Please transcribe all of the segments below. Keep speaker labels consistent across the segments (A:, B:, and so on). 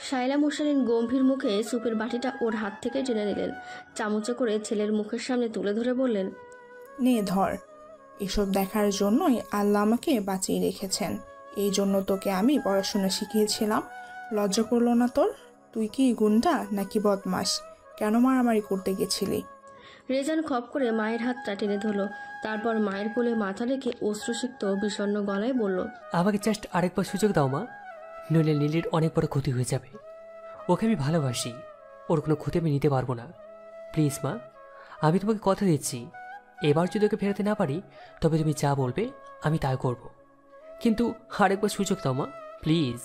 A: শায়লা মুশালিন গম্ভীর মুখে সুপের বাটিটা ওর হাত থেকে টেনে নিলেন, চামচে করে ছেলের মুখের সামনে তুলে ধরে বললেন,
B: নে ধর। এসব দেখার জন্যই আল্লাহ আমাকে বাঁচিয়ে রেখেছেন। এই জন্য তোকে আমি পড়াশোনা শিখিয়েছিলাম। লজ্জা করলো না তোর? তুই কি গুন্ডা নাকি বদমাস? কেন মারামারি করতে গেছিলি?
A: রেজান খপ করে মায়ের হাতটা টেনে ধরল, তারপর মায়ের কোলে মাথা রেখে অশ্রুসিক্ত বিষণ্ণ গলায় বলল,
C: আমাকে জাস্ট আরেকবার সুযোগ দাও মা, নইলে নীলির অনেক বড় ক্ষতি হয়ে যাবে। ওকে আমি ভালোবাসি, ওর কোনো ক্ষতি আমি নিতে পারবো না। প্লিজ মা, আমি তোমাকে কথা দিচ্ছি, এবার যদি ওকে ফেরাতে না পারি তবে তুমি যা বলবে আমি তাই করব, কিন্তু আরেকবার সুযোগ দাও মা, প্লিজ।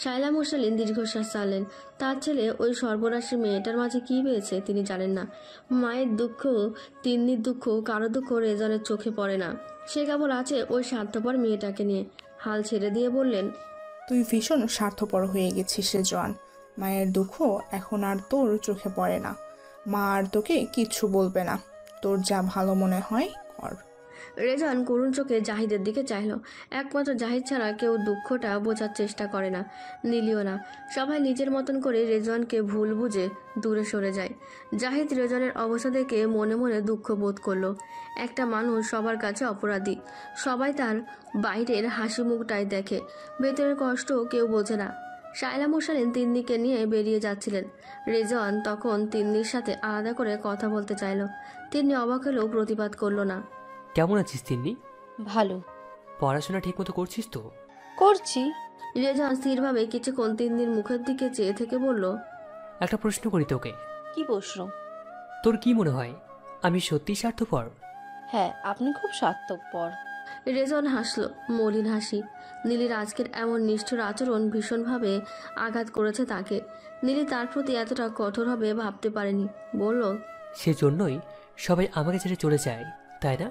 A: শায়লা মুশালিন দীর্ঘশ্বাস ছাড়লেন। তার ছেলে ওই সর্বনাশী মেয়েটার মাঝে কি পেয়েছে তিনি জানেন না। মায়ের দুঃখ, তিন্নির দুঃখ, কারো দুঃখ রেজানের চোখে পড়ে না। সে কেবল আছে ওই স্বার্থপর মেয়েটাকে নিয়ে। হাল ছেড়ে দিয়ে বললেন,
B: তুই ভীষণ স্বার্থপর হয়ে গেছিস রেজওয়ান। মায়ের দুঃখ এখন আর তোর চোখে পড়ে না। মা আর তোকে কিচ্ছু বলবে না। তোর যা ভালো মনে হয় কর।
A: রেজান করুণ চোখে জাহিদের দিকে চাইল। একমাত্র জাহিদ ছাড়া কেউ দুঃখটা বোঝার চেষ্টা করে না, নীলিও না। সবাই নিজের মতন করে রেজওয়ানকে ভুল বুঝে দূরে সরে যায়। জাহিদ রেজওয়ানের অবস্থা দেখে মনে মনে দুঃখ বোধ করলো। একটা মানুষ সবার কাছে অপরাধী, সবাই তার বাইরের হাসি মুখটাই দেখে, ভেতরের কষ্ট কেউ বোঝে না। শায়লা মুশালিন তিন্নিকে নিয়ে বেরিয়ে যাচ্ছিলেন। রেজওয়ান তখন তিন্নির সাথে আলাদা করে কথা বলতে চাইল। তিন্নি অবাক হলেও প্রতিবাদ করলো না।
C: কেমন আছিস তিন্নি?
D: ভালো।
C: পড়াশোনা ঠিক মতো করছিস তো?
D: করছি।
A: রেজান স্থিরভাবে কিছুক্ষণ তিন্নির মুখের দিকে চেয়ে থেকে বলল,
C: একটা প্রশ্ন করি তোকে।
D: কি প্রশ্ন?
C: তোর কি মনে হয় আমি সত্যি স্বার্থপর?
D: হ্যাঁ, আপনি খুব স্বার্থপর।
A: রেজন হাসল, মলিন হাসি। নীলির আজকের এমন নিষ্ঠুর আচরণ ভীষণভাবে আঘাত করেছে তাকে। নীলি তার প্রতি এতটা কঠোর হবে ভাবতে পারেনি। বলল,
C: সেজন্যই সবাই আমাকে ছেড়ে চলে যায়, তাই না?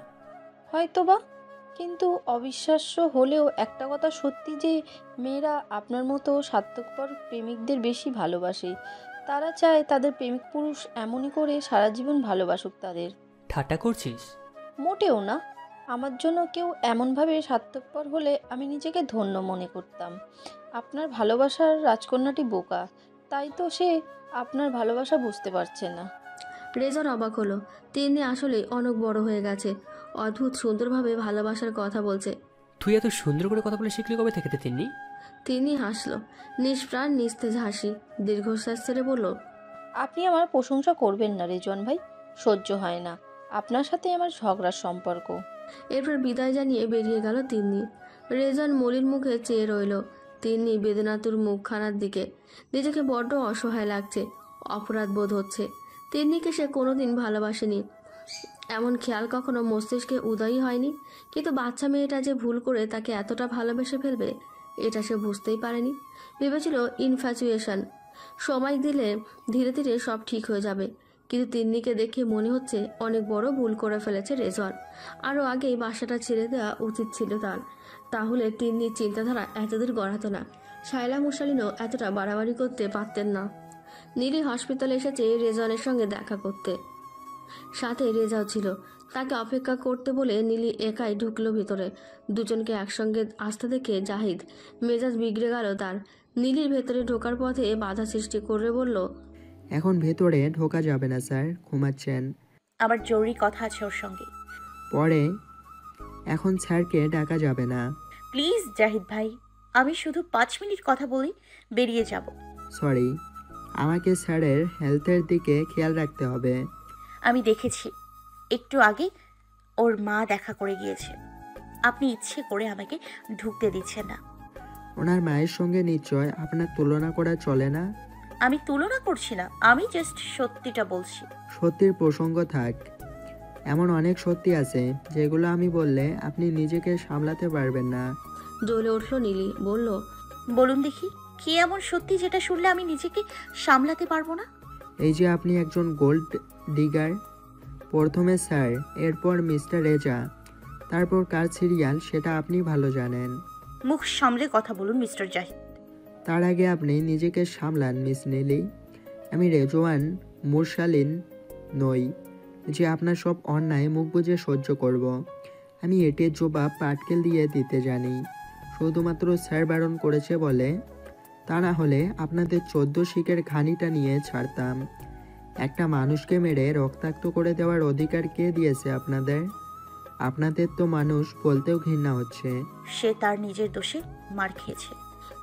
D: হয়তোবা, কিন্তু অবিশ্বাস্য হলেও একটা কথা সত্যি যে মেয়েরা আপনার মতো স্বার্থপর প্রেমিকদের বেশি ভালোবাসে। তারা চায় তাদের প্রেমিক পুরুষ এমনই করে সারা জীবন ভালোবাসুক তাদের।
C: ঠাট্টা করছিস?
D: মোটেও না। আমার জন্য কেউ এমনভাবে স্বার্থপর হলে আমি নিজেকে ধন্য মনে করতাম। আপনার ভালোবাসার রাজকন্যাটি বোকা, তাই তো সে আপনার ভালোবাসা বুঝতে পারছে না।
A: রেজন অবাক হলো। তিনি আসলে অনেক বড় হয়ে গেছে, অদ্ভুত সুন্দরভাবে ভালোবাসার কথা বলছে।
C: তুই এত সুন্দর করে কথা বলে শিখলি কবে থেকে রে তিন্নি?
A: তিনি হাসল, নিষ্প্রাণ নিস্তেজ হাসি। দীর্ঘশ্বাস ছেড়ে বলল,
D: আপনি আমার প্রশংসা করবেন না রেজন ভাই, সহ্য হয় না আপনার সাথে আমার ঝগড়ার সম্পর্ক।
A: এরপর বিদায় জানিয়ে বেরিয়ে গেল তিন্নি। রেজন মলির মুখে চেয়ে রইল। তিন্নি বেদনাতুর মুখখানার দিকে। নিজেকে বড্ড অসহায় লাগছে, অপরাধ বোধ হচ্ছে। তিন্নিকে সে কোনোদিন ভালোবাসেনি, এমন খেয়াল কখনো মস্তিষ্কে উদয়ই হয়নি। কিন্তু বাচ্চা মেয়েটা যে ভুল করে তাকে এতটা ভালোবেসে ফেলবে, এটা সে বুঝতেই পারেনি। ভেবেছিল ইনফ্যাচুয়েশন, সময় দিলে ধীরে ধীরে সব ঠিক হয়ে যাবে। কিন্তু তিন্নিকে দেখে মনে হচ্ছে অনেক বড় ভুল করে ফেলেছে রেজন। আরও আগেই বাসাটা ছেড়ে দেওয়া উচিত ছিল তার, তাহলে তিন্নির চিন্তাধারা এতদূর গড়াতো না। শায়লা মুশালিনও এতটা বাড়াবাড়ি করতে পারতেন না। নীলি হসপিটালে এসেছে রেজনের সঙ্গে দেখা করতে, সাথে রেজাও ছিল। তাকে অপেক্ষা করতে বলে নীলি একাই ঢুকলো ভিতরে। দুজনকে একসঙ্গে আসতে দেখে জাহিদ মেজাজ বিগড়ে গেল তার। নীলির ভেতরে ঢোকার পথে বাধা সৃষ্টি করে বলল,
E: এখন ভেতরে ঢোকা যাবে না স্যার, ঘুমাচ্ছেন।
F: আবার জরুরি কথা আছে ওর সঙ্গে।
E: পরে, এখন স্যারকে ডাকা যাবে না।
F: প্লিজ জাহিদ ভাই, আমি শুধু 5 মিনিট কথা বলি, বেরিয়ে যাব।
E: সরি, আমাকে স্যারের হেলথের দিকে খেয়াল রাখতে হবে।
F: আমি দেখেছি একটু আগে ওর মা দেখা করে গিয়েছে। আপনি ইচ্ছে করে আমাকে ঢুকতে দিচ্ছেন না।
E: ওনার মায়ের সঙ্গে নিশ্চয় আপনার তুলনা করা চলে না।
F: আমি তুলনা করছি না, আমি জাস্ট সত্যিটা বলছি।
E: সত্যির প্রসঙ্গ থাক, এমন অনেক সত্যি আছে যেগুলো আমি বললে আপনি নিজেকে সামলাতে পারবেন না।
A: জ্বলে উঠল নীলি, বলল,
F: বলুন দেখি, কি এমন সত্যি যেটা শুনলে আমি নিজেকে সামলাতে পারবো না?
E: এই যে আপনি একজন গোল্ড ডিগার। প্রথমে স্যার, এরপর মিস্টার রেজা, তারপর কার সিরিয়াল সেটা আপনি ভালো জানেন।
F: মুখ সামলে কথা বলুন মিস্টার জাহিদ।
E: তার আগে আপনি নিজেকে সামলান মিস নীলি। আমি রেজওয়ান মুরসালিন নই যে আপনার সব অন্যায় মুখ বুজে সহ্য করব। আমি এটির জবাব পাটকেল দিয়ে দিতে জানি। শুধুমাত্র স্যার বারণ করেছে বলে তা না হলে আপনাদের 14 শিকের ঘানিটা নিয়ে ছাড়তাম। একটা মানুষকে মেরে রক্তাক্ত করে দেওয়ার অধিকার কে দিয়েছে আপনাদের? আপনাদের তো মানুষ বলতেও ঘৃণা হচ্ছে।
F: সে তার নিজের দোষে মার খেয়েছে।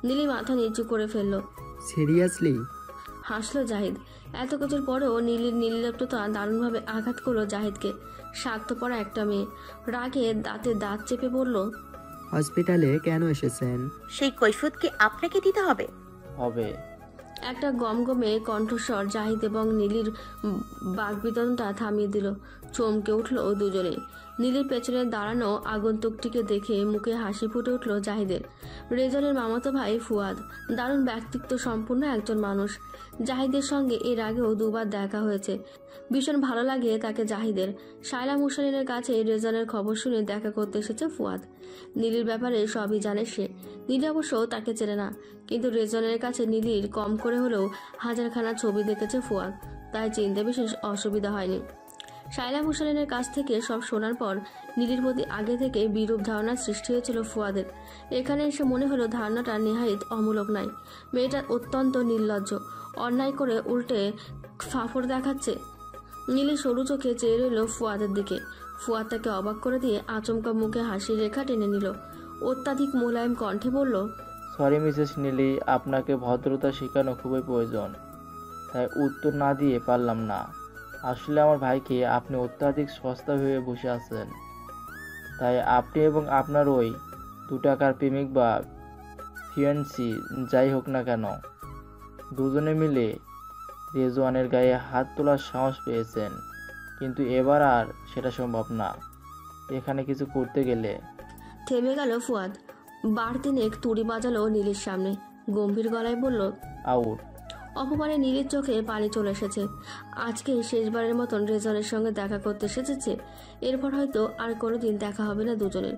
A: নীলি মাথা নিচু করে ফেলল।
E: সিরিয়াসলি?
A: হাসলো জাহিদ। এত কিছুর পরেও নীলির নির্লিপ্ততা দারুণভাবে আঘাত করলো জাহিদকে। স্বার্থপরা একটা মেয়ে রাগে দাঁতে দাঁত চেপে বলল,
E: হসপিটালে কেন এসেছেন?
F: সেই কৈফিয়ত কি আপনাকে দিতে হবে?
G: হবে।
A: একটা গমগমে কণ্ঠস্বর জাহিদ এবং নীলির বাগবিতনটা থামিয়ে দিল। চমকে উঠল দুজনে। নীলির পেছনে দাঁড়ানো আগন্তুকটিকে দেখে মুখে হাসি ফুটে উঠল জাহিদের। রেজনের মামাতো ভাই ফুয়াদ দারুণ ব্যক্তিত্ব সম্পূর্ণ একজন মানুষ। জাহিদের সঙ্গে এর আগেও দুবার দেখা হয়েছে। ভীষণ ভালো লাগে তাকে জাহিদের। শায়লা মুশালিনের কাছে রেজনের খবর শুনে দেখা করতে এসেছে ফুয়াদ। নীলির ব্যাপারে সবই জানে সে। নীলি অবশ্য তাকে চেনে না, কিন্তু রেজনের কাছে নীলির কম করে হলেও হাজারখানা ছবি দেখেছে ফুয়াদ, তাই চিনতে বিশেষ অসুবিধা হয়নি। শায়লা মুশালিনের কাছ থেকে সব শোনার পর নীলির প্রতি আগে থেকে বিরূপ ধারণার সৃষ্টি হয়েছিল ফুয়াদের। এখানে এসে মনে হলো ধারণাটা নেহায়েত অমূলক নয়। মেয়েটা অত্যন্ত নির্লজ্জ, অন্যায় করে উল্টে ফাফড় দেখাচ্ছে। নীলি সরু চোখে চেয়ে রইল ফুয়াদের দিকে। ফুয়াদ তাকে অবাক করে দিয়ে আচমকা মুখে হাসির রেখা টেনে নিল। অত্যাধিক মোলায়েম কণ্ঠে বলল,
G: সরি মিসেস নীলি, আপনাকে ভদ্রতা শেখানো খুবই প্রয়োজন, তাই উত্তর না দিয়ে পারলাম না। আসলে আমার ভাইকে আপনি অত্যাধিক সস্তা ভেবে বসে আছেন, তাই আপনি এবং আপনার ওই 2 টাকার প্রেমিক বা ফিয়ান্সি যাই হোক না কেন, দুজনে মিলে রেজওয়ানের গায়ে হাত তোলার সাহস পেয়েছেন। কিন্তু এবার আর সেটা সম্ভব না। এখানে কিছু করতে গেলে।
A: থেমে গেল ফুয়াদ। বার তিনেক তুড়ি বাজালো নীলির সামনে। গম্ভীর গলায় বলল,
G: আউট।
A: অপমানে নীলির চোখে পানি চলে এসেছে। আজকে শেষবারের মতন রেজনের সঙ্গে দেখা করতে এসেছে। এরপর হয়তো আর কোনোদিন দেখা হবে না দুজনের।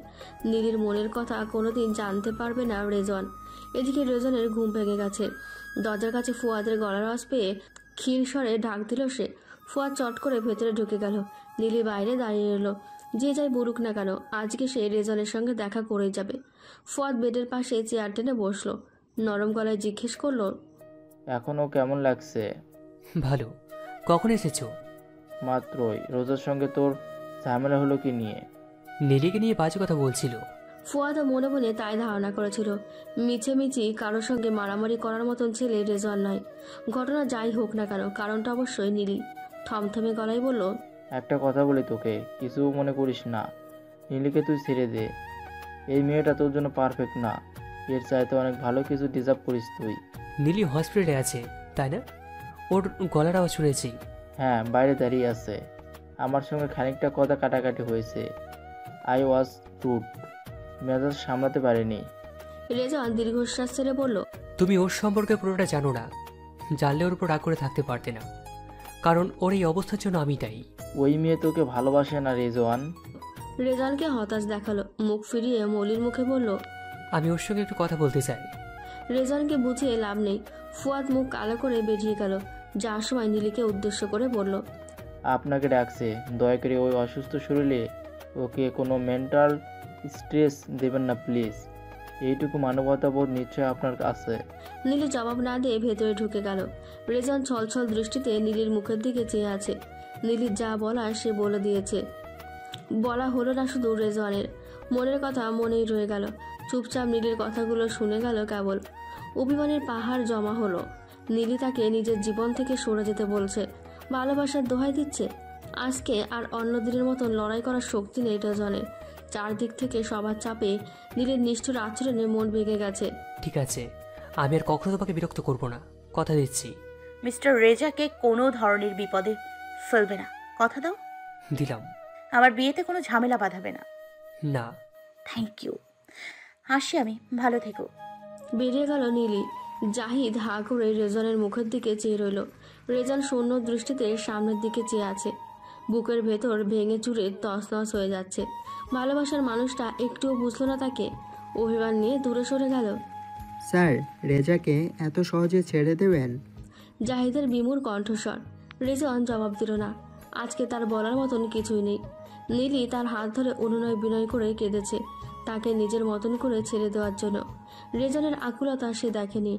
A: নীলির মনের কথা কোনোদিন জানতে পারবে না রেজন। এদিকে রেজনের ঘুম ভেঙে গেছে। দরজার কাছে ফুয়াদের গলার আওয়াজ পেয়ে ক্ষীণ স্বরে ডাক দিল সে। ফুয়াদ চট করে ভেতরে ঢুকে গেল। নীলি বাইরে দাঁড়িয়ে রইল। যে যাই বলুক না কেন, আজকে সে রেজনের সঙ্গে দেখা করেই যাবে। ফুয়াদ বেডের পাশে চেয়ার টেনে বসলো। নরম গলায় জিজ্ঞেস করলো,
G: এখনও কেমন লাগছে?
C: ভালো। কখন এসেছো?
G: মাত্রই। রোজার সঙ্গে তোর ঝামেলা হলো কি নিয়ে?
C: নীলিকে নিয়ে বাজে কথা বলছিল।
A: ফুয়াদও মনে মনে তাই ধারণা করেছিল। মিছেমিছি কারোর সঙ্গে মারামারি করার মতন ছেলে রেজওয়ান নয়। ঘটনা যাই হোক না কেন, কারণটা অবশ্যই নীলি। থমথমে গলায় বলল,
G: একটা কথা বলি তোকে, কিছু মনে করিস না। নীলিকে তুই ছেড়ে দে। এই মেয়েটা তোর জন্য পারফেক্ট না। এর চাইতে অনেক ভালো কিছু ডিজার্ভ করিস তুই।
C: নীলি হসপিটালে আছে, তাই না? ওর গলার আওয়াজ শুনেছি।
G: হ্যাঁ, বাইরে দাঁড়িয়ে আছে। আমার সঙ্গে খানিকটা কথা কাটাকাটি হয়েছে। I was rude. মেজাজ সামলাতে পারিনি।
A: রেজওয়ান দীর্ঘশ্বাস ছেড়ে বলল,
C: তুমি ওর সম্পর্কে পুরোটা জানো না। জানলে ওর উপর রাগ করে থাকতে পারতে না, কারণ ওর এই অবস্থার জন্য আমি দায়ী।
G: ওই মেয়ে তোকে ভালোবাসে না রেজওয়ান।
A: রেজওয়ানকে হতাশ দেখালো। মুখ ফিরিয়ে মলির মুখে বলল,
C: আমি ওর সঙ্গে একটু কথা বলতে চাই।
A: রেজওয়ানকে বুঝিয়ে লাভ নেই। ফুয়াদ মুখ কালো করে বেরিয়ে গেল। যার সময় নীলিকে উদ্দেশ্য করে বলল,
G: আপনাকে ডাকছে। দয়া করে ওই অসুস্থ শরীরে ওকে কোনো মেন্টাল স্ট্রেস দেবেন না প্লিজ। এইটুকু মানবতাবোধ নিশ্চয় আপনার আছে।
A: নীলি জবাব না দিয়ে ভেতরে ঢুকে গেল। রেজওয়ান ছলছল দৃষ্টিতে নীলির মুখের দিকে চেয়ে আছে। নীলির যা বলার সে বলে দিয়েছে। বলা হলো না শুধু রেজওয়ানের, মনের কথা মনেই রয়ে গেল। চুপচাপ নীলির কথাগুলো শুনে গেল কেবল। অভিমানের পাহাড় জমা হলো। নীলি তাকে নিজের জীবন থেকে সরে যেতে বলছে, ভালোবাসার দোহাই দিচ্ছে। আজকে আর অন্য দিনের মতন লড়াই করার শক্তি নেই রেজওয়ানের। চারদিক থেকে সবার চাপে নীলের নিষ্ঠুর আচরণে মন ভেঙে গেছে।
C: ঠিক আছে, আমি আর কখনো তোমাকে বিরক্ত করব না, কথা দিচ্ছি।
F: মিস্টার রেজাকে কোনো ধরনের বিপদে ফেলবে না, কথা দাও।
C: দিলাম।
F: আমার বিয়েতে কোনো ঝামেলা বাঁধাবে না।
C: না।
F: Thank you. আসি আমি, ভালো থেকো।
A: বেরিয়ে গেল নীলি। জাহিদ হা করে রেজনের মুখের দিকে চেয়ে রইল। রেজান শূন্য দৃষ্টিতে সামনের দিকে চেয়ে আছে। বুকের ভেতর ভেঙে চুরে তছনছ হয়ে যাচ্ছে। ভালোবাসার মানুষটা একটুও বুঝলো না তাকে। অভিমান নিয়ে দূরে সরে গেল।
E: স্যার, রেজাকে এত সহজে ছেড়ে দেবেন?
A: জাহিদের বিমূর কণ্ঠস্বর। রেজওয়ান জবাব দিল না। আজকে তার বলার মতন কিছুই নেই। নীলি তার হাত ধরে অনুনয় বিনয় করে কেঁদেছে। তাকে নিজের মতন করে ছেড়ে দেওয়ার জন্য। রেজনের আকুলতা সে দেখেনি,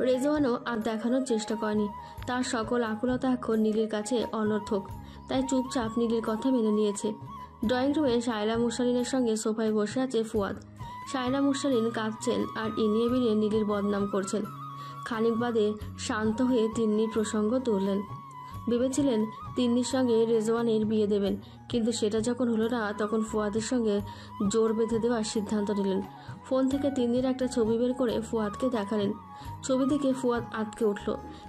A: রেজওয়ানও আর দেখানোর চেষ্টা করেনি। তার সকল আকুলতা এখন নীলির কাছে অনর্থক, তাই চুপচাপ নীলির কথা মেনে নিয়েছে। ড্রয়িং রুমে শায়লা মুরসালিনের সঙ্গে সোফায় বসে আছে ফুয়াদ। শায়লা মুরসালিন কাঁদছেন আর ইনিয়ে বিনিয়ে নীলির বদনাম করছেন। খানিক বাদে শান্ত হয়ে তিন্নির প্রসঙ্গ তুললেন। ভেবেছিলেন তিন্নির সঙ্গে রেজওয়ানের বিয়ে দেবেন, কিন্তু সেটা যখন হলো না তখন ফুয়াদের সঙ্গে জোর বেঁধে দেওয়ার সিদ্ধান্ত নিলেন। ফোন থেকে তিন্নির একটা ছবি বের করে ফুয়াদকে দেখালেন। ছবি দেখে ফুয়াদ আটকে উঠল।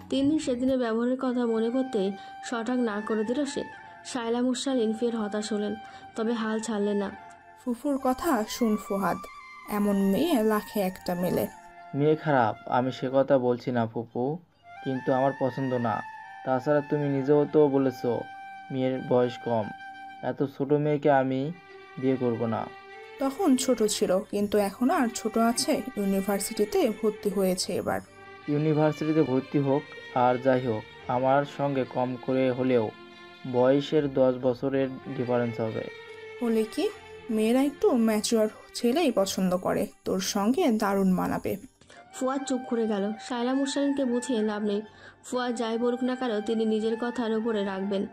A: তিন্নির সেদিনের ব্যবহারের কথা মনে করতেই সটাক না করে দিল সে। শায়লা মুরসালিন ফের হতাশ হলেন, তবে হাল ছাড়লেন না।
B: ফুফুর কথা শুন ফুহাদ, এমন মেয়ে লাখে একটা মেলে।
G: মেয়ে খারাপ আমি সে কথা বলছি না ফুপু, কিন্তু আমার পছন্দ না। তাছাড়া তুমি নিজেও তো বলেছো মেয়ের বয়স কম, এত ছোট মেয়েকে আমি বিয়ে করব না।
B: তখন ছোট ছিল, কিন্তু এখন আর ছোট আছে। ইউনিভার্সিটিতে ভর্তি হয়েছে এবার।
G: ইউনিভার্সিটিতে ভর্তি হোক আর যাই হোক, আমার সঙ্গে কম করে হলেও বয়সের 10 বছরের ডিফারেন্স হবে।
B: হলে কি, মেয়েরা একটু ম্যাচিওর ছেলেই পছন্দ করে, তোর সঙ্গে দারুণ মানাবে।
A: ফুয়াদ চুপ করে গেল। শায়লা মুরসালিনকে বুঝিয়ে লাভ নেই। ফুয়াদ যাই বলুক না কেন তিনি নিজের কথার উপরে রাখবেন।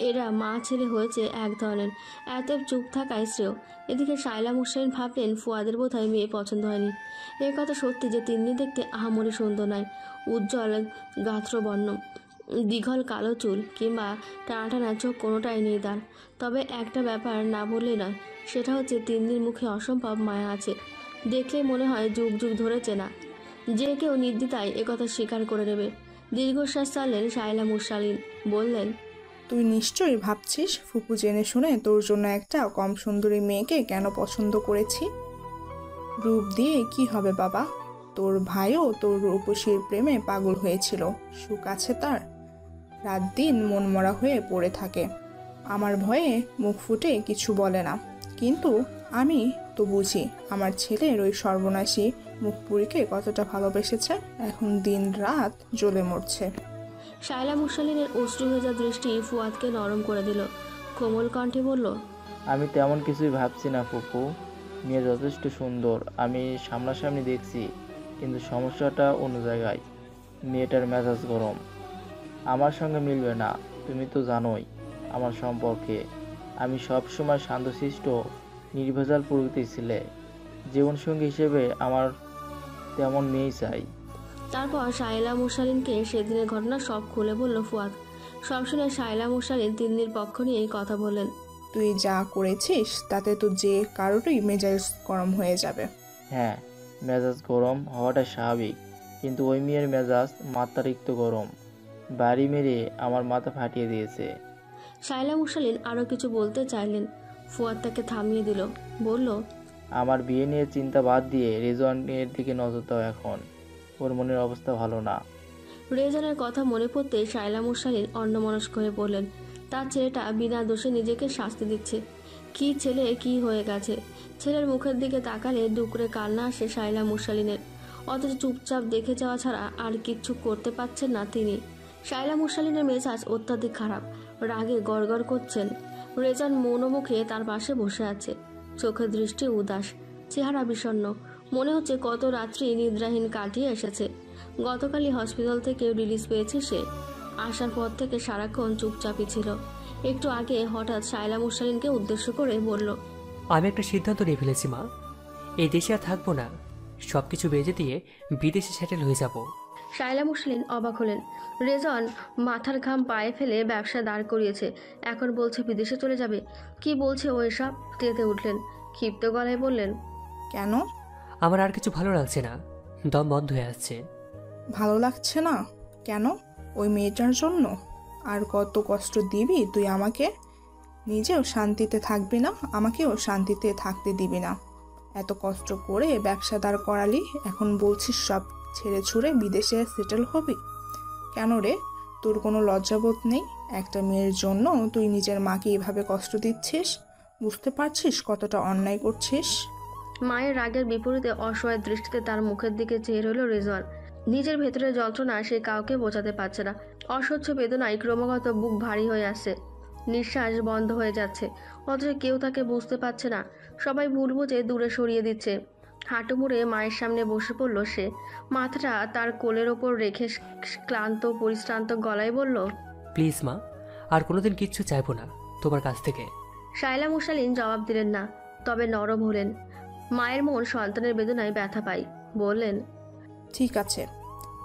A: এরা মা ছেলে হয়েছে এক ধরনের, এত চুপ থাকায় শ্রেয়। এদিকে শায়লা মুরসালিন ভাবলেন ফুয়াদের বোধহয় মেয়ে পছন্দ হয়নি। এ কথা সত্যি যে তিন্নি দেখতে আহামরি সুন্দর নয়। উজ্জ্বল গাত্রবর্ণ, দীঘল কালো চুল কিংবা টানা চোখ কোনোটাই নেই তার। তবে একটা ব্যাপার না বললে নয়, সেটা হচ্ছে তিন্নির মুখে অসম্ভব মায়া আছে। দেখলেই মনে হয় যুগ যুগ ধরে চেনা। যে কেউ নির্দ্বিধায় একথা স্বীকার করে নেবে। দীর্ঘশ্বাস ছাড়লেন শায়লা মুরসালিন, বললেন,
B: তুই নিশ্চয়ই ভাবছিস ফুপু জেনে শুনে তোর জন্য একটা কম সুন্দরী মেয়েকে কেন পছন্দ করেছি। রূপ দিয়ে কি হবে বাবা, তোর ভাইও তোর রূপসীর প্রেমে পাগল হয়েছিল। সুখ আছে তার, রাত দিন মনমরা হয়ে পড়ে থাকে। আমার ভয়ে মুখ ফুটে কিছু বলে না, কিন্তু আমি তো বুঝি আমার ছেলের ওই সর্বনাশী মুখপুরীকে কতটা ভালোবেসেছে। এখন দিন রাত জ্বলে মরছে।
A: শায়লা মুরসালিনের অশ্রু ভেজা দৃষ্টি ফুয়াদকে নরম করে দিল। কোমল কণ্ঠে বলল,
G: আমি তেমন কিছুই ভাবছি না ফুপু, মেয়ে যথেষ্ট সুন্দর, আমি সামনাসামনি দেখছি, কিন্তু সমস্যাটা অন্য জায়গায়। মেয়েটার মেজাজ গরম, আমার সঙ্গে মিলবে না। তুমি তো জানোই আমার সম্পর্কে, আমি সবসময় শান্তশিষ্ট নির্ভেজাল প্রকৃতির ছেলে। জীবনসঙ্গী হিসেবে আমার তেমন মেয়েই চাই।
A: তারপর শায়লা মুরসালিনকে সেদিনের ঘটনা সব খুলে বলল ফুয়াদ। সব শুনে শায়লা মুরসালিন তিন্নির পক্ষ নিয়ে কথা বললেন।
B: তুই যা করেছিস তাতে তো যে কারোরই মেজাজ গরম হয়ে যাবে।
G: হ্যাঁ, মেজাজ গরম হওয়াটা স্বাভাবিক, কিন্তু ওই মেয়ের মেজাজ মাত্রাতিরিক্ত গরম, বাড়ি মেরে আমার মাথা ফাটিয়ে দিয়েছে।
A: শায়লা মুরসালিন আরও কিছু বলতে চাইলেন, ফুয়াদ তাকে থামিয়ে দিল, বলল,
G: আমার বিয়ে নিয়ে চিন্তা বাদ দিয়ে রেজওয়ানের দিকে নজর দাও এখন, ওর মনের অবস্থা ভালো না।
A: রেজনের কথা মনে পড়তে শায়লা মুরসালিন অন্যমনস্ক হয়ে পড়লেন। তার ছেলেটা বিনা দোষে নিজেকে শাস্তি দিচ্ছে। কি ছেলে কি হয়ে গেছে। ছেলের মুখের দিকে তাকালে ডুকরে কান্না আসে শায়লা মুরসালিনের, অথচ চুপচাপ দেখে যাওয়া ছাড়া আর কিচ্ছু করতে পারছেন না তিনি। শায়লা মুরসালিনের মেজাজ অত্যাধিক খারাপ, রাগে গড়গড় করছেন। রেজান মৌনমুখে তার পাশে বসে আছে, চোখের দৃষ্টি উদাস, চেহারা বিষণ্ণ। মনে হচ্ছে কত রাত্রি নিদ্রাহীন কাটিয়ে এসেছে। গতকালই হসপিটাল থেকে রিলিজ পেয়েছে সে। আসার পর থেকে সারাক্ষণ চুপচাপই ছিল। একটু আগে হঠাৎ শায়লা মুরসালিনকে উদ্দেশ্য করে বলল,
C: আমি একটা সিদ্ধান্ত নিয়ে ফেলেছি মা, এই দেশে আর থাকবো না, সব কিছু বেজে দিয়ে বিদেশে সেটেল হয়ে যাব।
A: শায়লা মুরসালিন অবাক হলেন। রেজন মাথার ঘাম পায়ে ফেলে ব্যবসা দাঁড় করিয়েছে, এখন বলছে বিদেশে চলে যাবে। কি বলছে ও এসব? তেতে উঠলেন, ক্ষিপ্ত গলায় বললেন,
B: কেন?
C: আমার আর কিছু ভালো লাগছে না, দম বন্ধ হয়ে আসছে।
B: ভালো লাগছে না কেন? ওই মেয়েটার জন্য? আর কত কষ্ট দিবি তুই আমাকে? নিজেও শান্তিতে থাকবি না, আমাকেও শান্তিতে থাকতে দিবি না। এত কষ্ট করে ব্যবসা দাঁড় করালি, এখন বলছিস সব ছেড়ে ছুড়ে বিদেশে সেটেল হবি? কেন রে, তোর কোনো লজ্জাবোধ নেই? একটা মেয়ের জন্য তুই নিজের মাকে এভাবে কষ্ট দিচ্ছিস? বুঝতে পারছিস কতটা অন্যায় করছিস?
A: মায়ের রাগের বিপরীতে অসহায় দৃষ্টিতে তার মুখের দিকে চেয়ে রইল রেজওয়ান। নিজের ভেতরের যন্ত্রণা সে কাউকে বোঝাতে পারছে না। অসহ্য বেদনায় ক্রমাগত বুক ভারী হয়ে আসছে। নিঃশ্বাস বন্ধ হয়ে যাচ্ছে, অথচ কেউ তাকে বুঝতে পারছে না। সবাই ভুল বুঝে দূরে সরিয়ে দিচ্ছে। হাঁটু মুড়ে মায়ের সামনে বসে পড়ল সে, মাথাটা তার কোলের ওপর রেখে ক্লান্ত পরিশ্রান্ত গলায় বলল,
C: প্লিজ মা, আর কোনোদিন কিচ্ছু চাইবো না তোমার কাছ থেকে।
A: শায়লা মুশালিন জবাব দিলেন না, তবে নরম হলেন। মায়ের মন সন্তানের বেদনায় ব্যথা পায়। বললেন,
B: ঠিক আছে,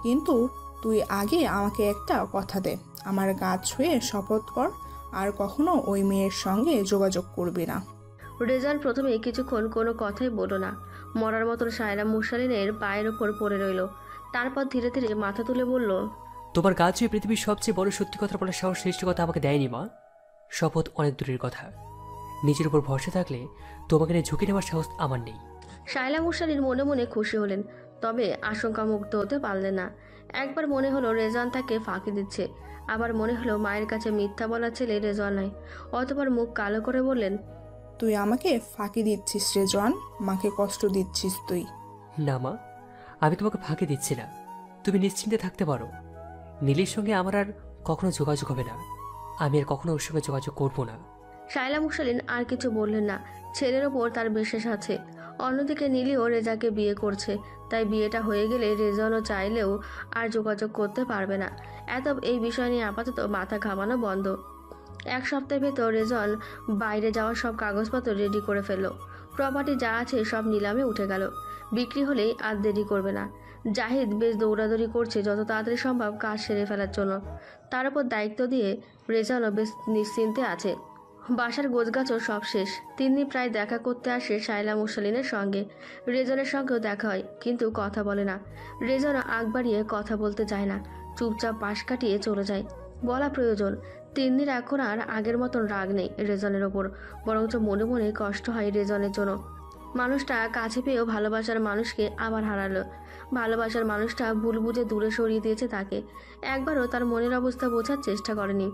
B: কিন্তু তুই আগে আমাকে একটা কথা দে। আমার গা ছুঁয়ে শপথ কর আর কখনো ওই মেয়ের সঙ্গে যোগাযোগ করবি না।
A: রেজান প্রথমে কিছুক্ষণ কোনো কথাই বলল না। মরার মতন শায়লা মুশালিনের পায়ের ওপর পড়ে রইল। তারপর ধীরে ধীরে মাথা তুলে বলল,
C: তোমার কাজ হয়ে পৃথিবীর সবচেয়ে বড় সত্যি কথা বলার সাহস সৃষ্টিকতা আমাকে দেয়নি মা। শপথ অনেক দূরের কথা, নিজের উপর ভরসা থাকলে তোমাকে নিয়ে ঝুঁকি নেওয়ার সাহস আমার নেই।
A: শায়লা মুশালিন মনে মনে খুশি হলেন, তবে আশঙ্কা মুক্ত হতে পারলেন না। একবার মনে হলো রেজান তাকে ফাঁকি দিচ্ছে, আবার মনে হলো মায়ের কাছে মিথ্যা বলা ছেলে রেজান নয়। অতবার মুখ কালো করে বললেন,
B: তুই আমাকে ফাঁকি দিচ্ছিস রেজওয়ান, মাকে কষ্ট দিচ্ছিস তুই।
C: না মা, আমি তোমাকে ফাঁকি দিচ্ছি না। তুমি নিশ্চিন্তে থাকতে পারো। নীলির সঙ্গে আমার আর কখনো যোগাযোগ হবে না। আমি আর কখনো ওর সঙ্গে যোগাযোগ করবো না।
A: শায়লা মুশালিন আর কিছু বললেন না। ছেলের ওপর তার বিশ্বাস আছে। অন্যদিকে নীলিও রেজাকে বিয়ে করছে, তাই বিয়েটা হয়ে গেলে রেজানও চাইলেও আর যোগাযোগ করতে পারবে না। এই বিষয় নিয়ে আপাতত মাথা ঘামানো বন্ধ। এক সপ্তাহের ভেতর রেজন বাইরে যাওয়ার সব কাগজপত্র রেডি করে ফেলল। প্রপার্টি যা আছে সব নিলামে উঠে গেল। বিক্রি হলেই আর দেরি করবে না। জাহিদ বেশ দৌড়াদৌড়ি করছে যত তাড়াতাড়ি সম্ভব কাজ সেরে ফেলার জন্য। তার উপর দায়িত্ব দিয়ে রেজানও বেশ নিশ্চিন্তে আছে। বাসার গোছগাছও সব শেষ। তিন্নি প্রায় দেখা করতে আসে শায়লা মুশালিনের সঙ্গে। রেজনের সঙ্গেও দেখা হয়, কিন্তু কথা বলে না। রেজনও আগ বাড়িয়ে কথা বলতে চায় না, চুপচাপ পাশ কাটিয়ে চলে যায়। বলা প্রয়োজন, তিন্নির এখন আর আগের মতন রাগ নেই রেজনের ওপর, বরঞ্চ মনে মনে কষ্ট হয় রেজনের জন্য। মানুষটা কাছে পেয়েও ভালোবাসার মানুষকে আবার হারালো। ভালোবাসার মানুষটা ভুল বুঝে দূরে সরিয়ে দিয়েছে তাকে। একবারও তার মনের অবস্থা বোঝার চেষ্টা করেনি।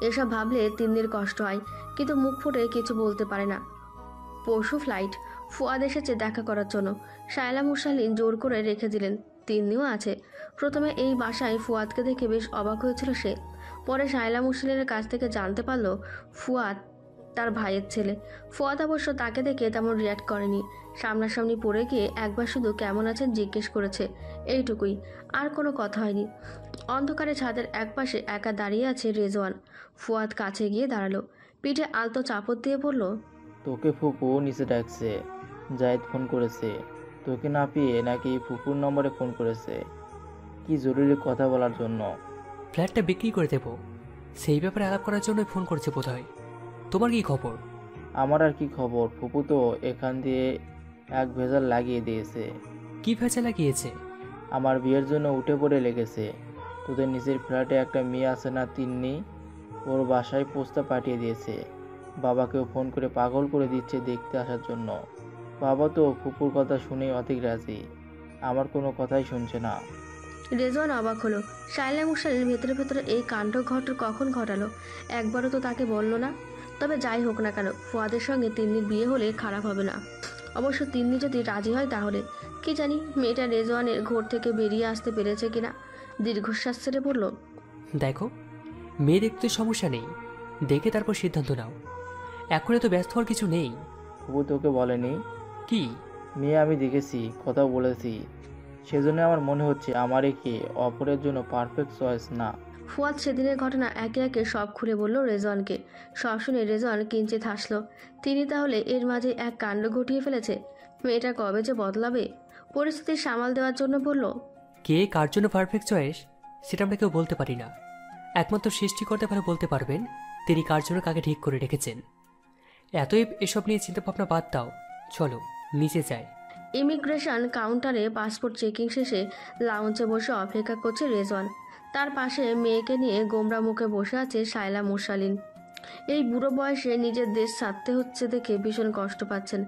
A: এসব ভাবলে তিন্নির কষ্ট হয়, কিন্তু মুখ ফুটে কিছু বলতে পারে না। পরশু ফ্লাইট, ফুয়াদ এসেছে দেখা করার জন্য। শায়লা মুশালিন জোর করে রেখে দিলেন। তিন্নিও আছে। প্রথমে এই বাসায় ফুয়াদকে দেখে বেশ অবাক হয়েছিল সে। পরে শায়লা মুশালিনের কাছ থেকে জানতে পারল ফুয়াদ তার ভাইয়ের ছেলে। ফুয়াদ অবশ্য তাকে দেখে তেমন রিয়াক্ট করেনি। সামনাসামনি পড়ে গিয়ে একবার শুধু কেমন আছেন জিজ্ঞেস করেছে, এইটুকুই, আর কোনো কথা হয়নি। অন্ধকারে ছাদের একপাশে একা দাঁড়িয়ে আছে রেজওয়ান। ফুয়াদ কাছে গিয়ে দাঁড়ালো, পিঠে আলতো চাপড় দিয়ে বলল,
G: তোকে ফুপু নিচে ডাকছে। জাহিদ ফোন করেছে, তোকে না পেয়ে নাকি ফুপুর নম্বরে ফোন করেছে, কি জরুরি কথা বলার জন্য।
C: ফ্ল্যাটটা বিক্রি করে দেবো, সেই ব্যাপারে আলাপ করার জন্যই ফোন করছে বোধহয়। তোমার কি খবর?
G: আমার আর কি খবর, ফুপু তো এখান দিয়ে এক ভেজাল লাগিয়ে দিয়েছে।
C: কি ভেজা লাগিয়েছে?
G: আমার বিয়ের জন্য উঠে পড়ে লেগেছে। তোদের নিচের ফ্ল্যাটে একটা মেয়ে আছে না তিন্নি, ওর বাসায় প্রস্তাব পাঠিয়ে দিয়েছে। বাবাকেও ফোন করে পাগল করে দিচ্ছে দেখতে আসার জন্য। বাবা তো ফুপুর কথা শুনেই অধিক রাজি, আমার কোনো কথাই শুনছে না।
A: রেজওয়ান অবাক হলো। শায়লা মুশালিন ভেতরে ভেতরে এই কাণ্ড কখন ঘটালো? একবারও তো তাকে বলল না। তবে যাই হোক না কেন, ফুয়াদের সঙ্গে তিন্নির বিয়ে হলে খারাপ হবে না। অবশ্য তিন্নি যদি রাজি হয় তাহলে। কি জানি মেয়েটা রেজওয়ানের ঘর থেকে বেরিয়ে আসতে পেরেছে কিনা। দীর্ঘশ্বাস ছেড়ে বলল,
C: দেখো, মেয়ে দেখতে সমস্যা নেই, দেখে তারপর সিদ্ধান্ত নাও। এখন তো ব্যস্ত হওয়ার কিছু নেই।
G: ফুপু তোকে বলেনি?
C: কি?
G: মেয়ে আমি দেখেছি, কথাও বলেছি। সেজন্য আমার মনে হচ্ছে আমার একে অপরের জন্য পারফেক্ট চয়েস না।
A: ফুয়াদ সেদিনের ঘটনা একে একে সব খুলে বলল রেজওয়ানকে। সব শুনে রেজওয়ান কিঞ্চিত হাসল। তিনি তাহলে এর মাঝে এক কাণ্ড ঘটিয়ে ফেলেছে। মেয়েটা কবে যে বদলাবে? পরিস্থিতি সামাল দেওয়ার জন্য বলল,
C: কে কার জন্য পারফেক্ট চয়েস সেটা আমরা কেউ বলতে পারি না। একমাত্র সৃষ্টিকর্তা ভালো বলতে পারবেন তিনি কার জন্য কাকে ঠিক করে রেখেছেন। এতই এসব নিয়ে চিন্তাভাবনা বাদ দাও, চলো নিচে যাই।
A: ইমিগ্রেশন কাউন্টারে পাসপোর্ট চেকিং শেষে লাউঞ্জে বসে অপেক্ষা করছে রেজওয়ান। তার পাশে মেয়েকে নিয়ে গোমরা মুখে বসে আছে শায়লা মুশালিন। এই বুড়ো বয়সে নিজের দেশ ছাড়তে হচ্ছে দেখে ভীষণ কষ্ট পাচ্ছেন।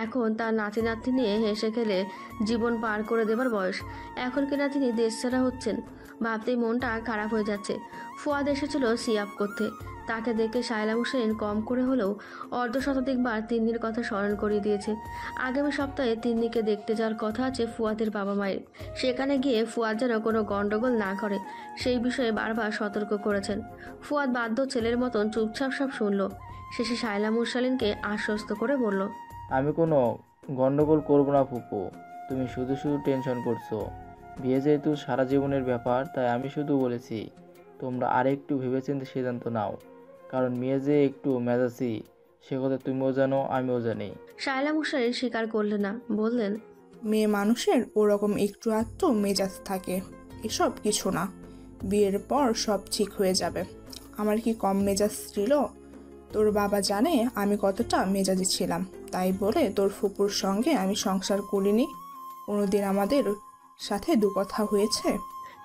A: এখন তার নাতি নাতি নিয়ে হেসে খেলে জীবন পার করে দেবার বয়স। এখন কিনা তিনি দেশ ছাড়া হচ্ছেন, ভাবতেই মনটা খারাপ হয়ে যাচ্ছে। ফুয়াদ এসেছিল সিয়াপ করতে, তাকে দেখে শায়লা মুশালিন কম করে হলেও অর্ধশতাধিকবার তিন্নির কথা স্মরণ করিয়ে দিয়েছে। আগামী সপ্তাহে তিন্নিকে দেখতে যাওয়ার কথা আছে ফুয়াদের বাবা মায়ের। সেখানে গিয়ে ফুয়াদ যেন কোনো গন্ডগোল না করে সেই বিষয়ে বারবার সতর্ক করেছেন। ফুয়াদ বাধ্য ছেলের মতন চুপচাপ সব শুনল। শেষে শায়লা মুশালিনকে আশ্বস্ত করে বলল,
G: আমি কোনো গন্ডগোল করব না ফুপু, তুমি শুধু শুধু টেনশন করছো। বিয়ে যেহেতু সারা জীবনের ব্যাপার, তাই আমি শুধু বলেছি তোমরা আরেকটু ভেবেচিন্তে সিদ্ধান্ত নাও, কারণ মেয়ে যে একটু মেজাজি সে কথা তুমিও জানো আমিও জানি।
A: শায়লা মুশালিন স্বীকার করলেন না, বললেন,
B: মেয়ে মানুষের ওরকম একটু আধটু মেজাজ থাকে, এসব কিছু না, বিয়ের পর সব ঠিক হয়ে যাবে। আমার কি কম মেজাজ ছিল? তোর বাবা জানে আমি কতটা মেজাজি ছিলাম, তাই বলে তোর ফুপুর সঙ্গে আমি সংসার করিনি? কোনোদিন আমাদের সাথে দু কথা হয়েছে?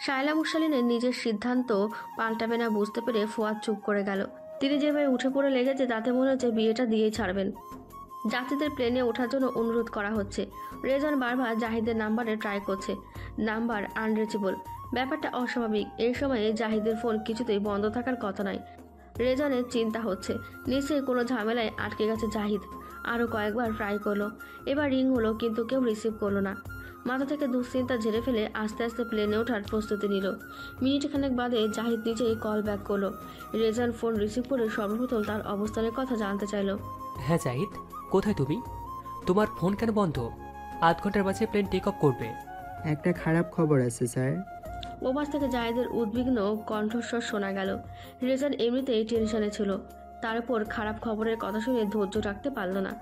A: শায়লা মুশালিনের নিজের সিদ্ধান্ত পাল্টাবে না বুঝতে পেরে ফুয়াদ চুপ করে গেল। তিনি যেভাবে উঠে পড়ে লেগেছে তাতে মনে হচ্ছে বিয়েটা দিয়েই ছাড়বেন। যাত্রীদের প্লেনে ওঠার জন্য অনুরোধ করা হচ্ছে। রেজন বারবার জাহিদের নাম্বারে ট্রাই করছে, নাম্বার আনরিচেবল। ব্যাপারটা অস্বাভাবিক। এই সময়ে জাহিদের ফোন কিছুতেই বন্ধ থাকার কথা নয়। রেজনের চিন্তা হচ্ছে নিশ্চয়ই কোনো ঝামেলায় আটকে গেছে জাহিদ। আরও কয়েকবার ট্রাই করলো, এবার রিং হলো কিন্তু কেউ রিসিভ করলো না। মাথা থেকে দুশ্চিন্তা ঝেড়ে ফেলে আস্তে আস্তে প্লেনে ওঠার প্রস্তুতি নিল। মিনিটখানেক বাদে জাহিদ নিজেই কল ব্যাক করলো। রেজান ফোন রিসিভ করে সর্বপ্রথম তার অবস্থানের কথা জানতে চাইল।
C: হ্যাঁ জাহিদ, কোথায় তুমি? তোমার ফোন কেন বন্ধ? আধ ঘন্টার মাঝে প্লেন টেক অফ করবে।
E: একটা খারাপ খবর আছে স্যার।
A: ওপাশ থেকে জাহিদের উদ্বিগ্ন কণ্ঠস্বর শোনা গেল। রেজান এমনিতেই টেনশনে ছিল, তার উপর খারাপ খবরের কথা শুনে ধৈর্য রাখতে পারল না।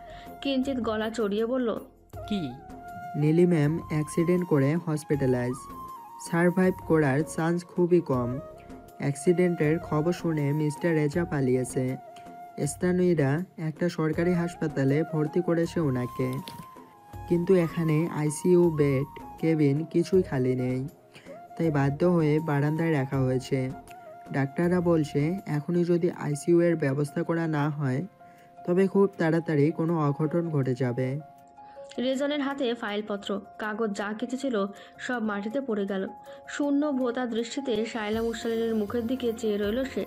A: কিঞ্চিত গলা চড়িয়ে বলল,
C: কি?
E: নীলি ম্যাম অ্যাক্সিডেন্ট করে হসপিটালাইজ, সারভাইভ করার চান্স খুবই কম। অ্যাক্সিডেন্টের খবর শুনে মিস্টার রেজা পালিয়েছে। স্থানীয়রা একটা সরকারি হাসপাতালে ভর্তি করেছে ওনাকে, কিন্তু এখানে আইসিইউ বেড কেবিন কিছুই খালি নেই, তাই বাধ্য হয়ে বারান্দায় রাখা হয়েছে। ডাক্তাররা বলছে এখনই যদি আইসিইউ এর ব্যবস্থা করা না হয় তবে খুব তাড়াতাড়ি কোনো অঘটন ঘটে যাবে।
A: রেজনের হাতে ফাইলপত্র কাগজ যা কিছু ছিল সব মাটিতে পড়ে গেল। শূন্য ভোতা দৃষ্টিতে শায়লা মুশালিনের মুখের দিকে চেয়ে রইল সে।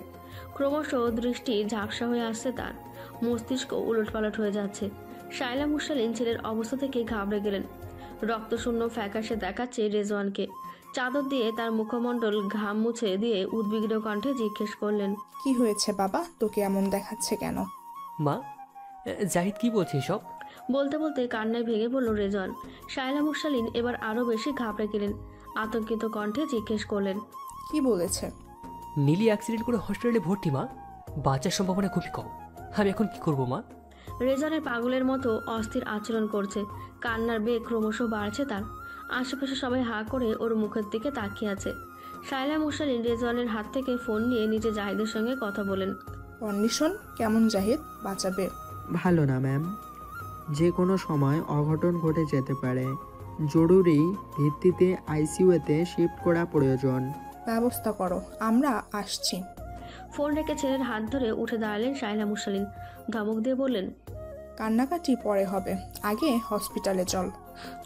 A: ক্রমশ দৃষ্টি ঝাপসা হয়ে আসছে তার, মস্তিষ্ক উলটপালট হয়ে যাচ্ছে। শায়লা মুশালিন ছেলের অবস্থা থেকে ঘাবড়ে গেলেন। রক্তশূন্য ফ্যাকাশে দেখাচ্ছে রেজওয়ানকে। চাদর দিয়ে তার মুখমণ্ডল ঘাম মুছে দিয়ে উদ্বিগ্ন কণ্ঠে জিজ্ঞেস করলেন,
B: কি হয়েছে বাবা, তোকে এমন দেখাচ্ছে কেন?
C: মা, জাহিদ কি বলছে সব?
A: বলতে বলতে কান্নায় ভেঙে পড়ল রেজওয়ান। শায়লা মুশালিন এবার আরো বেশি ঘাবড়ে গেলেন। আতঙ্কিত কণ্ঠে জিজ্ঞেস করলেন,
B: কি বলেছে?
C: নীলি অ্যাক্সিডেন্ট করে হসপিটালে ভর্তি মা, বাঁচার সম্ভাবনা খুবই কম। আমি এখন কি করব মা?
A: রেজওয়ানের পাগলের মতো অস্থির আচরণ করছে। কান্নার বেগ ক্রমশ বাড়ছে তার। আশেপাশে সবাই হাঁ করে ওর মুখের দিকে তাকিয়ে আছে। শায়লা মুশালিন রেজওয়ানের হাত থেকে ফোন নিয়ে নিজে জাহিদের সঙ্গে কথা বলেন।
B: কন্ডিশন কেমন জাহিদ? বাঁচাবে?
E: ভালো না ম্যাম, যে কোনো সময় অঘটন ঘটে যেতে পারে। জরুরি ভিত্তিতে আইসিইউতে শিফট করা প্রয়োজন।
B: ব্যবস্থা করো, আমরা আসছি।
A: ফোন রেখে ছেলের হাত ধরে উঠে দাঁড়ালেন শায়লা মুশালিন। ধমক দিয়ে বললেন,
B: কান্নাকাটি পরে হবে, আগে হসপিটালে চল।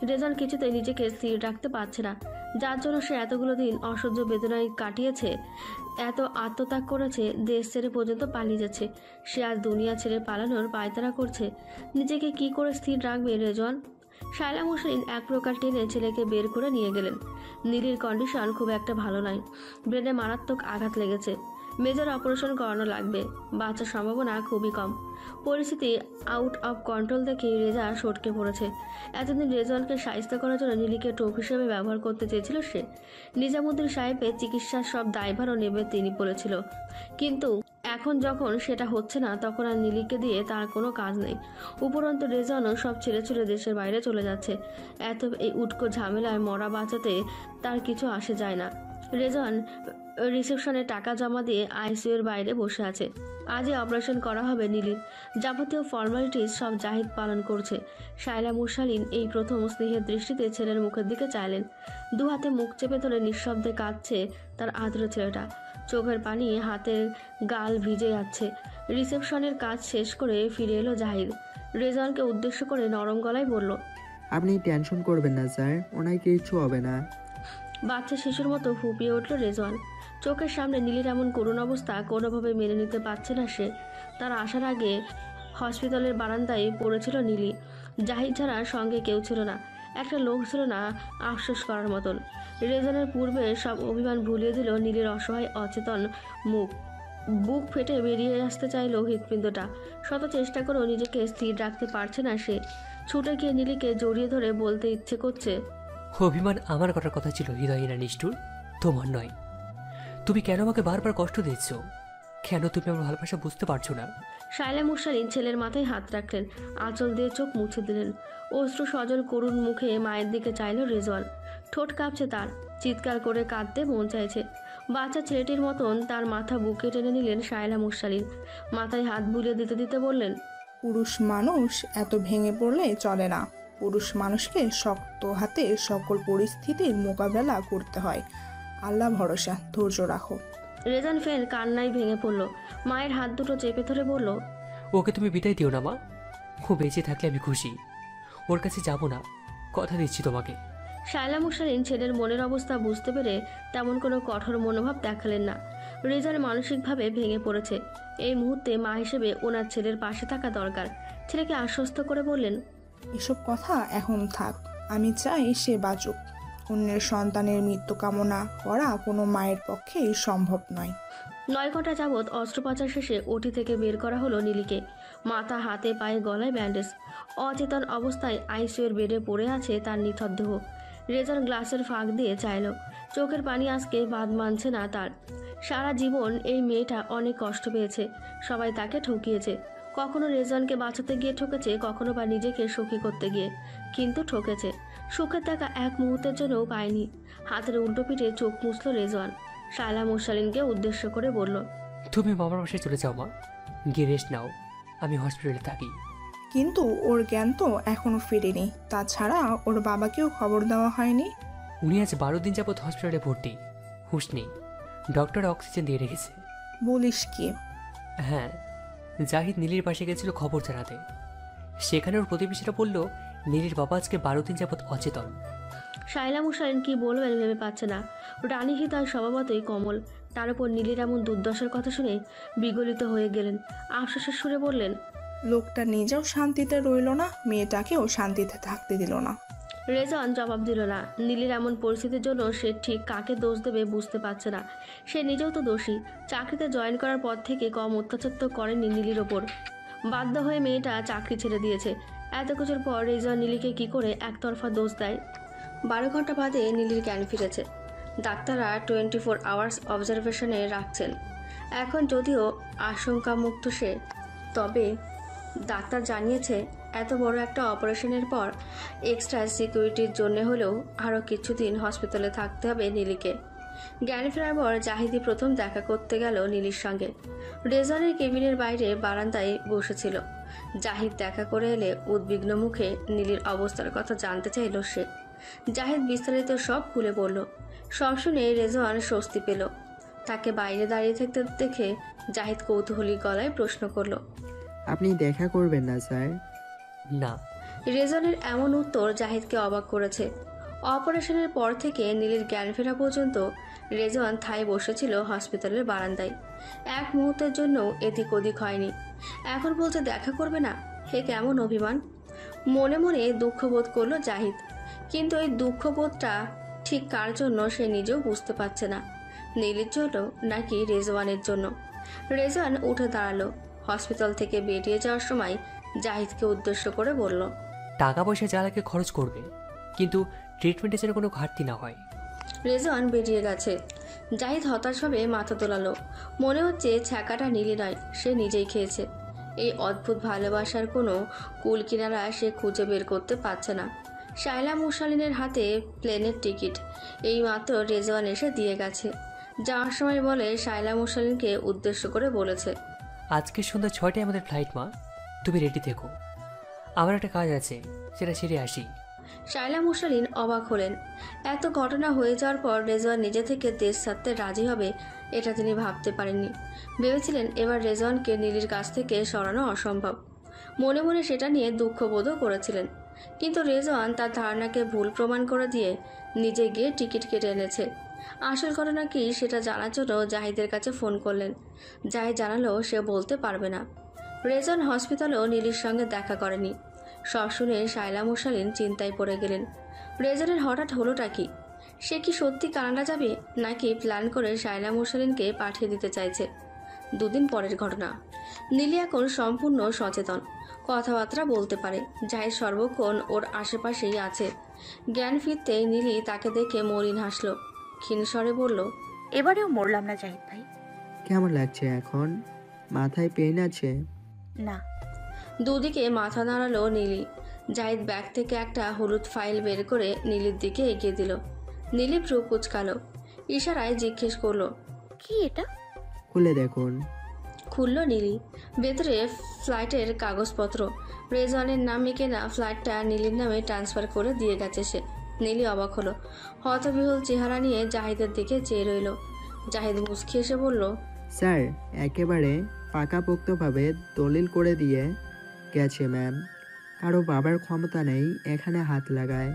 A: রেজওয়ান কিছুতেই নিজেকে স্থির রাখতে পারছে না, যার জন্য সে এতগুলো দিন অসহ্য বেদনায় কাটিয়েছে, এত আত্মত্যাগ করেছে, দেশ ছেড়ে পর্যন্ত পালিয়ে যাচ্ছে। সে আজ দুনিয়া ছেড়ে পালানোর পায়তারা করছে। নিজেকে কি করে স্থির রাখবে রেজওয়ান? শায়লা মুশালিন এক প্রকার টেনে ছেলেকে বের করে নিয়ে গেলেন। নীলির কন্ডিশন খুব একটা ভালো নয়, ব্রেনে মারাত্মক আঘাত লেগেছে। মেজর অপারেশন করানো লাগবে, বাঁচার সম্ভাবনা খুবই কম। পরিস্থিতি আউট অফ কন্ট্রোল দেখে রেজা সটকে পড়েছে। এতদিন রেজওয়ানকে সাহায্য করার জন্য নীলিকে টোপ হিসেবে ব্যবহার করতে চেয়েছিল সে। নিজামুদ্দিন সাহেবের চিকিৎসার সব দায়ভারও নেবে তিনি বলেছিল, কিন্তু এখন যখন সেটা হচ্ছে না তখন আর নীলিকে দিয়ে তার কোনো কাজ নেই। উপরন্তু রেজওয়ানও সব ছেড়ে ছুড়ে দেশের বাইরে চলে যাচ্ছে। এই উটকো ঝামেলায় মরা বাঁচাতে তার কিছু আসে যায় না। রেজওয়ান রিসেপশনে টাকা জমা দিয়ে আইসিইউ এর বাইরে বসে আছে। আজই অপারেশন করা হবে নীলির। যাবতীয় ফর্মালিটিস সব জাহিদ পালন করছে। শায়লা মুশালিন এই প্রথম স্নেহের দৃষ্টিতে ছেলের মুখের দিকে চাইলেন। দু হাতে মুখ চেপে ধরে নিঃশব্দে কাঁদছে তার আদরের ছেলেটা। চোখের পানি হাতের গাল ভিজে যাচ্ছে। রিসেপশনের কাজ শেষ করে ফিরে এলো জাহিদ। রেজওয়ানকে উদ্দেশ্য করে নরম গলায় বলল,
E: আপনি টেনশন করবেন না স্যার, ওনার কিছু হবে না।
A: বাচ্চা শিশুর মতো ফুপিয়ে উঠল রেজওয়ান। চোখের সামনে নীলির এমন করুণ অবস্থা কোনোভাবে মেনে নিতে পারছে না সে। তার আসার আগে হসপিটালের বারান্দায় পড়েছিল নীলি। জাহিদ ছাড়া সঙ্গে কেউ ছিল না, একটা লোক ছিল না আফসোস করার মতন। রেজনের পূর্বে সব অভিমান ভুলিয়ে দিল নীলির অসহায় অচেতন মুখ। বুক ফেটে বেরিয়ে আসতে চাইল হৃৎপিণ্ডটা। শত চেষ্টা করেও নিজেকে স্থির রাখতে পারছে না সে। ছুটে গিয়ে নীলিকে জড়িয়ে ধরে বলতে ইচ্ছে করছে,
C: অভিমান আমার করার কথা ছিল হৃদয়হীনা নিষ্ঠুর, তোমার নয়। তুমি কেন আমাকে বারবার কষ্ট দিচ্ছ? কেন তুমি আমার ভালোবাসা বুঝতে পারছো না?
A: শায়লা মুরসালিন ছেলের মাথায় হাত রাখলেন, আঁচল দিয়ে চোখ মুছে দিলেন। অশ্রু সজল করুণ মুখে মায়ের দিকে চাইল রেজওয়ান। ঠোঁট কাঁপছে তার, চিৎকার করে কাঁদতে মন চাইছে। বাচ্চা ছেলেটির মতন তার মাথা বুকে টেনে নিলেন শায়লা মুরসালিন। মাথায় হাত বুলিয়ে দিতে দিতে বললেন,
B: পুরুষ মানুষ এত ভেঙে পড়লে চলে না। পুরুষ মানুষকে শক্ত হাতে সকল পরিস্থিতির মোকাবেলা করতে হয়। আল্লাহ ভরসা, ধৈর্য রাখো।
A: রেজান ফের কান্নায় ভেঙে পড়ল। মায়ের হাত দুটো চেপে ধরে বলল,
C: ওকে তুমি বিদায় দিও না মা। ও বেঁচে থাকলে আমি খুশি। ওর কাছে যাব না, কথা দিচ্ছি তোমাকে।
A: শায়লা মুরসালিন ছেলের মনের অবস্থা বুঝতে পেরে তেমন কোনো কঠোর মনোভাব দেখালেন না। রেজান মানসিকভাবে ভেঙে পড়েছে। এই মুহূর্তে মা হিসেবে ওনার ছেলের পাশে থাকা দরকার। ছেলেকে আশ্বস্ত করে বললেন,
B: এসব কথা এখন থাক। আমি চাই সে বাঁচুক। অন্যের সন্তানের মৃত্যু কামনা করা কোনো মায়ের পক্ষেই সম্ভব নয়।
A: 9 ঘন্টা যাবৎ অস্ত্রোপচার শেষে ওটি থেকে বের করা হলো নীলিকে। মাথা, হাতে, পায়ে, গলায় ব্যান্ডেজ। অচেতন অবস্থায় আইসিইউর বেডে পড়ে আছে তার নিথর দেহ। রেজান গ্লাসের ফাঁক দিয়ে চাইল। চোখের পানি আজকে বাদ মানছে না তার। সারা জীবন এই মেয়েটা অনেক কষ্ট পেয়েছে। সবাই তাকে ঠকিয়েছে। কখনো রেজানকে বাঁচাতে গিয়ে ঠকেছে, কখনো বা নিজেকে সুখী করতে গিয়ে, কিন্তু ঠকেছে। সুখের টাকা এক মুহূর্তের জন্যও পায়নি। হাতের উল্টো পিঠে চোখ মুছল রেজওয়ান। শায়লা মুরসালিনকে উদ্দেশ্য করে বলল,
C: তুমি মামার বাসায় চলে যাও মা, গিয়ে রেস্ট নাও। আমি হসপিটালে থাকি।
B: কিন্তু ওর জ্ঞান তো এখনো ফিরেনি। তাছাড়া ওর বাবাকেও খবর দেওয়া হয়নি।
C: উনি আজ 12 দিন যাবৎ হসপিটালে ভর্তি, হুঁশ নেই। ডক্টর অক্সিজেন দিয়ে রেখেছে।
B: বলিস কি?
C: হ্যাঁ, জাহিদ নীলির পাশে গেছিল খবর জানাতে। সেখানে ওর প্রতিবেশীরা বলল নীলির বাবা আজকে 12 দিন যাবৎ অচেতন।
A: শায়লা মুরসালিন কি বলবেন ভেবে পাচ্ছে না। রানী হৃদয় স্বভাবতই কোমল। তার উপর নীলির এমন দুর্দশার কথা শুনে বিগলিত হয়ে গেলেন। আফসোসের সুরে বললেন,
B: লোকটা নিজেও শান্তিতে রইল না, মেয়েটাকেও শান্তিতে থাকতে দিল না।
A: রেজান জবাব দিল না। নীলির এমন পরিস্থিতির জন্য সে ঠিক কাকে দোষ দেবে বুঝতে পারছে না। সে নিজেও তো দোষী। চাকরিতে জয়েন করার পর থেকে কম অত্যাচার তো করেনি নীলির ওপর। বাধ্য হয়ে মেয়েটা চাকরি ছেড়ে দিয়েছে। এত কিছুর পর রেজান নীলিকে কি করে একতরফা দোষ দেয়? 12 ঘন্টা বাদে নীলির জ্ঞান ফিরেছে। ডাক্তাররা 24 আওয়ার্স অবজারভেশনে রাখছেন। এখন যদিও আশঙ্কামুক্ত সে, তবে ডাক্তার জানিয়েছে এত বড় একটা অপারেশনের পর এক্সট্রা সিকিউরিটির জন্য হলেও আরও কিছুদিন হসপিটালে থাকতে হবে নীলিকে। জ্ঞান ফেরার পর জাহিদি প্রথম দেখা করতে গেল নীলির সঙ্গে। রেজনের কেবিনের বাইরে বারান্দায় বসেছিল। জাহিদ দেখা করে এলে উদ্বিগ্ন মুখে নীলির অবস্থার কথা জানতে চাইল সে। জাহিদ বিস্তারিত সব খুলে বলল। সব শুনে রেজওয়ান স্বস্তি পেল। তাকে বাইরে দাঁড়িয়ে থাকতে দেখে জাহিদ কৌতূহলী গলায় প্রশ্ন করল,
E: আপনি দেখা করবেন না স্যার?
C: না।
A: রেজনের এমন উত্তর জাহিদকে অবাক করেছে। অপারেশনের পর থেকে নীলির জ্ঞান ফেরা পর্যন্ত রেজওয়ান থাই বসেছিল হসপিটালের বারান্দায়। এক মুহূর্তের জন্য এদিক ওদিক হয়নি। এখন বলছে দেখা করবে না। হে কেমন অভিমান! মনে মনে দুঃখ বোধ করলো জাহিদ। কিন্তু এই দুঃখবোধটা ঠিক কার জন্য সে নিজেও বুঝতে পারছে না। নীলির জন্য নাকি রেজওয়ানের জন্য? রেজওয়ান উঠে দাঁড়ালো। হসপিটাল থেকে বেরিয়ে যাওয়ার সময় জাহিদকে উদ্দেশ্য করে বলল,
C: টাকা পয়সা যা লাগে খরচ করবে, কিন্তু ট্রিটমেন্টে যেন কোনো ঘাটতি না হয়।
A: রেজওয়ান বেরিয়ে গেছে। জাহিদ হতাশভাবে মাথা তোলালো। মনে হচ্ছে ছ্যাঁকাটা নীলি নয়, সে নিজেই খেয়েছে। এই অদ্ভুত ভালোবাসার কোনো কুল কিনারা সে খুঁজে বের করতে পারছে না। শায়লা মুরসালিনের হাতে প্লেনের টিকিট এই মাত্র রেজওয়ান এসে দিয়ে গেছে। যাওয়ার সময় বলে শায়লা মুরসালিনকে উদ্দেশ্য করে বলেছে,
C: আজকে সন্ধ্যা 6টায় আমাদের ফ্লাইট মা, তুমি রেডি থেকো। আমার একটা কাজ আছে, সেটা সেরে আসি।
A: শায়লা মুরসালিন অবাক হলেন। এত ঘটনা হয়ে যাওয়ার পর রেজওয়ান নিজে থেকে দেশ ছাড়তে রাজি হবে এটা তিনি ভাবতে পারেননি। ভেবেছিলেন এবার রেজওয়ানকে নীলির কাছ থেকে সরানো অসম্ভব। মনে মনে সেটা নিয়ে দুঃখবোধও করেছিলেন। কিন্তু রেজওয়ান তার ধারণাকে ভুল প্রমাণ করে দিয়ে নিজে গিয়ে টিকিট কেটে এনেছে। আসল ঘটনা কি সেটা জানার জন্য জাহিদের কাছে ফোন করলেন। জাহিদ জানালো সে বলতে পারবে না। রেজওয়ান হসপিটালেও নীলির সঙ্গে দেখা করেনি। সব শুনে শায়লা মুরসালিন চিন্তায় পড়ে গেলেন। রেজওয়ানের হঠাৎ হলোটা কি? সে কি সত্যি কানাডা যাবে, নাকি প্ল্যান করে শায়লা মুরসালিনকে পাঠিয়ে দিতে চাইছে? দুদিন পরের ঘটনা। নীলি এখন সম্পূর্ণ সচেতন, কথাবার্তা বলতে পারে। জাহিদ সর্বক্ষণ ওর আশেপাশেই আছে। জ্ঞান ফিরতেই নীলি তাকে দেখে মলিন হাসল, ক্ষীণস্বরে বলল,
F: এবারেও মরলাম না জাহিদ ভাই।
E: কেমন লাগছে এখন? মাথায় পেইন আছে?
F: না।
A: দুদিকে মাথা নাড়ালো নীলি। জাহিদ ব্যাগ থেকে একটা হলুদ ফাইল বের করে নীলির দিকে এগিয়ে দিল। নীলি ভ্রু কুচকালো, ইশারায় জিজ্ঞেস করলো,
F: কি এটা?
E: খুলে দেখুন।
A: খুলল নীলি। ভেতরে ফ্লাইটের কাগজপত্র। রেজওয়ানের নামে কেনা ফ্লাইটটা নীলির নামে ট্রান্সফার করে দিয়ে গেছে সে। নীলি অবাক হলো, হতবিহ্বল চেহারা নিয়ে জাহিদের দিকে চেয়ে রইল। জাহিদ মুচকি এসে বলল,
E: স্যার, একেবারে পাকাপোক্তভাবে দলিল করে দিয়ে গেছে ম্যাম। কারো বাবার ক্ষমতা নেই এখানে হাত লাগায়।